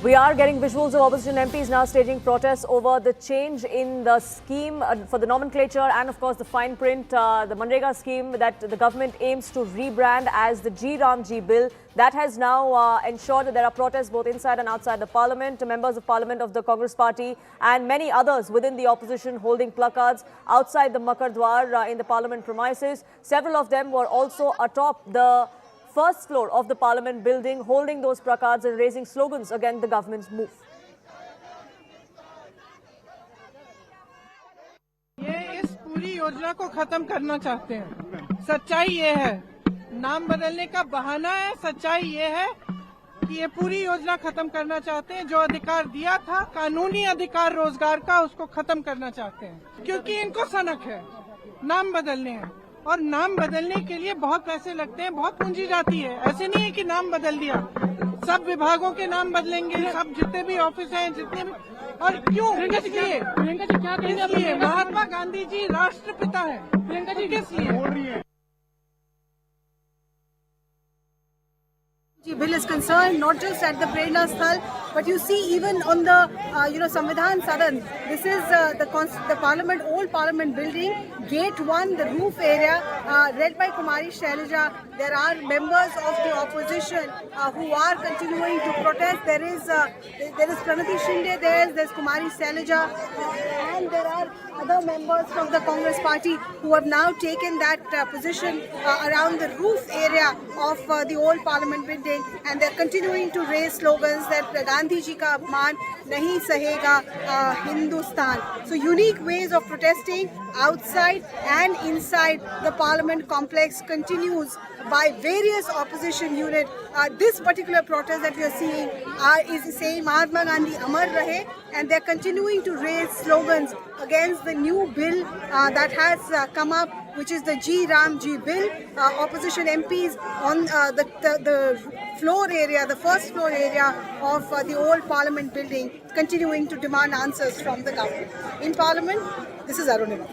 We are getting visuals of opposition MPs now staging protests over the change in the scheme for the nomenclature and, of course, the fine print, the Manrega scheme that the government aims to rebrand as the G Ramji bill. That has now ensured that there are protests both inside and outside the parliament. Members of parliament of the Congress party and many others within the opposition holding placards outside the Makar Dwar in the parliament premises. Several of them were also atop the first floor of the parliament building, holding those placards and raising slogans against the government's move. ये इस पूरी योजना को खत्म करना चाहते हैं। सच्चाई ये है, नाम बदलने का बहाना है। सच्चाई ये है कि ये पूरी योजना खत्म करना चाहते हैं। जो अधिकार दिया था, कानूनी अधिकार रोजगार का, उसको खत्म करना चाहते हैं, क्योंकि इनको सनक है, नाम बदलने हैं। और नाम बदलने के लिए बहुत पैसे लगते हैं, बहुत पूंजी जाती है। ऐसे नहीं है कि नाम बदल दिया, सब विभागों के नाम बदलेंगे, सब जितने भी ऑफिस हैं, जितने भी। और क्यों? इसलिए महात्मा गांधी जी राष्ट्रपिता है। प्रियंका जी किस लिए? Bill is concerned, not just at the Prerna Sthal, but you see even on the Samvidhan Sadan. This is the Parliament, old Parliament building, Gate 1, the roof area, led by Kumari Shailaja. There are members of the opposition who are continuing to protest. There is Pranati Shinde there's Kumari Shailaja, and there are other members from the Congress party who have now taken that position around the roof area of the old Parliament building. And they're continuing to raise slogans that Gandhi ji ka apman nahi sahega Hindustan. So unique ways of protesting outside and inside the Parliament complex continues by various opposition units. This particular protest that we are seeing is saying Mahatma Gandhi Amar Rahe, and they're continuing to raise slogans against the new bill that has come up, which is the G Ramji bill. Opposition MPs on the floor area, the first floor area of the old Parliament building, continuing to demand answers from the government. In Parliament, this is Arunima.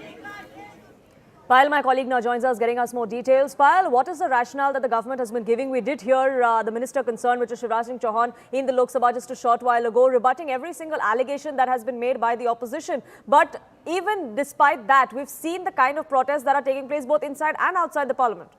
Payal, my colleague, now joins us, getting us more details. Payal, what is the rationale that the government has been giving? We did hear the minister concerned, which is Shivraj Singh Chauhan, in the Lok Sabha just a short while ago, rebutting every single allegation that has been made by the opposition. But even despite that, we've seen the kind of protests that are taking place both inside and outside the parliament.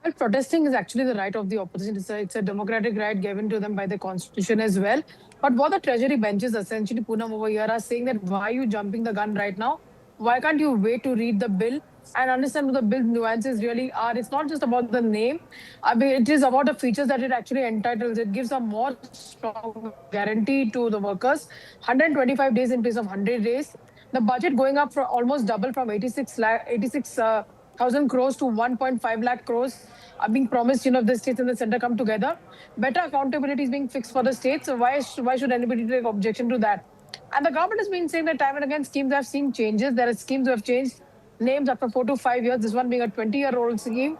Well, protesting is actually the right of the opposition. It's a democratic right given to them by the constitution as well. But what the treasury benches, essentially, Poonam over here, are saying that why are you jumping the gun right now? Why can't you wait to read the bill and understand what the bill's nuances really are? It's not just about the name. I mean, it is about the features that it actually entitles. It gives a more strong guarantee to the workers. 125 days in place of 100 days. The budget going up for almost double from 86,000 crores to 1.5 lakh crores are being promised. You know, if the states and the center come together, better accountability is being fixed for the states. So why should anybody take objection to that? And the government has been saying that time and again schemes have seen changes. There are schemes who have changed names after 4 to 5 years. This one being a 20-year-old scheme.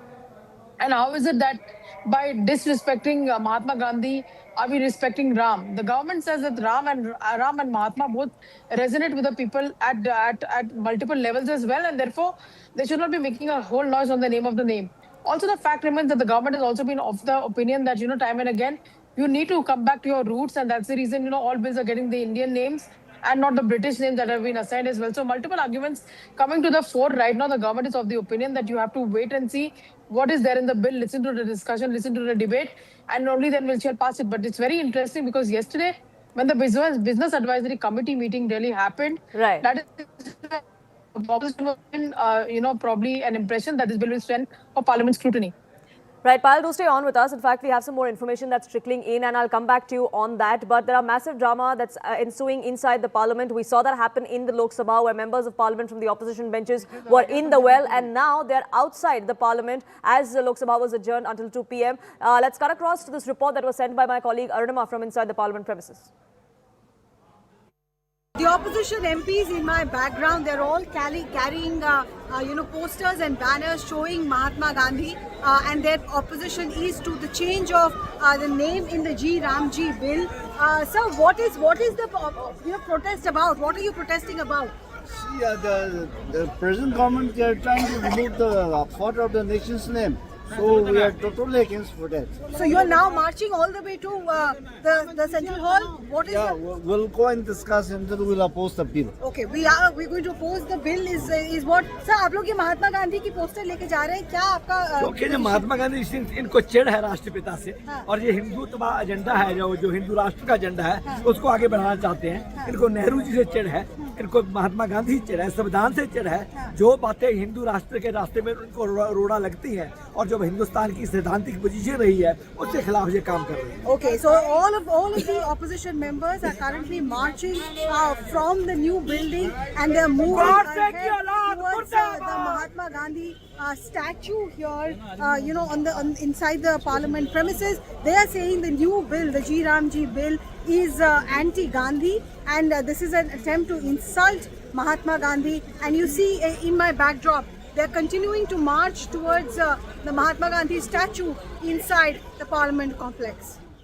And how is it that by disrespecting Mahatma Gandhi, are we respecting Ram? The government says that Ram and Mahatma both resonate with the people at multiple levels as well, and therefore they should not be making a whole noise on the name of the name. Also, the fact remains that the government has also been of the opinion that, you know, time and again, you need to come back to your roots, and that's the reason, you know, all bills are getting the Indian names and not the British names that have been assigned as well. So multiple arguments coming to the fore right now. The government is of the opinion that you have to wait and see what is there in the bill, listen to the discussion, listen to the debate, and only then we shall pass it. But it's very interesting because yesterday, when the business advisory committee meeting really happened, right, that is probably an impression that this bill will stand for parliament scrutiny. Right, Payal, do stay on with us. In fact, we have some more information that's trickling in, and I'll come back to you on that. But there are massive drama that's ensuing inside the parliament. We saw that happen in the Lok Sabha, where members of parliament from the opposition benches were in the well, and now they're outside the parliament as the Lok Sabha was adjourned until 2 p.m. Let's cut across to this report that was sent by my colleague Arunima from inside the parliament premises. The opposition MPs in my background, they're all carrying posters and banners showing Mahatma Gandhi, and their opposition is to the change of the name in the G Ramji bill. Sir, what is the protest about? What are you protesting about? See, the present government, they are trying to remove the part of the nation's name. So we are totally against for that. So you are now marching all the way to the Central Hall. What is Yeah, the... we'll go and discuss and then we'll oppose the bill. Okay, we're going to oppose the bill is what? Sir, आप लोग ये महात्मा गांधी की poster लेके जा रहे हैं क्या आपका? क्योंकि जो महात्मा गांधी इनको चिढ़ है राष्ट्रपिता से हाँ। और ये हिंदुत्व एजेंडा है जो हिंदू राष्ट्र का एजेंडा है उसको आगे बढ़ाना चाहते हैं। इनको नेहरू जी से चिढ़ है, इनको महात्मा गांधी से चिढ़ है, संविधान से चिढ़ है। जो बातें हिंदू राष्ट्र के रास्ते में उनको रोड़ा लगती है और जो हिंदुस्तान की सैद्धांतिक पोजीशन रही है उसके खिलाफ ये काम कर रहे हैं। Okay, so all of the opposition members are currently marching from the new building and they are moving ahead towards the Mahatma Gandhi statue here, inside the parliament premises. They are saying the new bill, the G Ramji bill, is anti-Gandhi, and this is an attempt to insult Mahatma Gandhi. And you see in my backdrop, they are continuing to march towards the Mahatma Gandhi statue inside the parliament complex.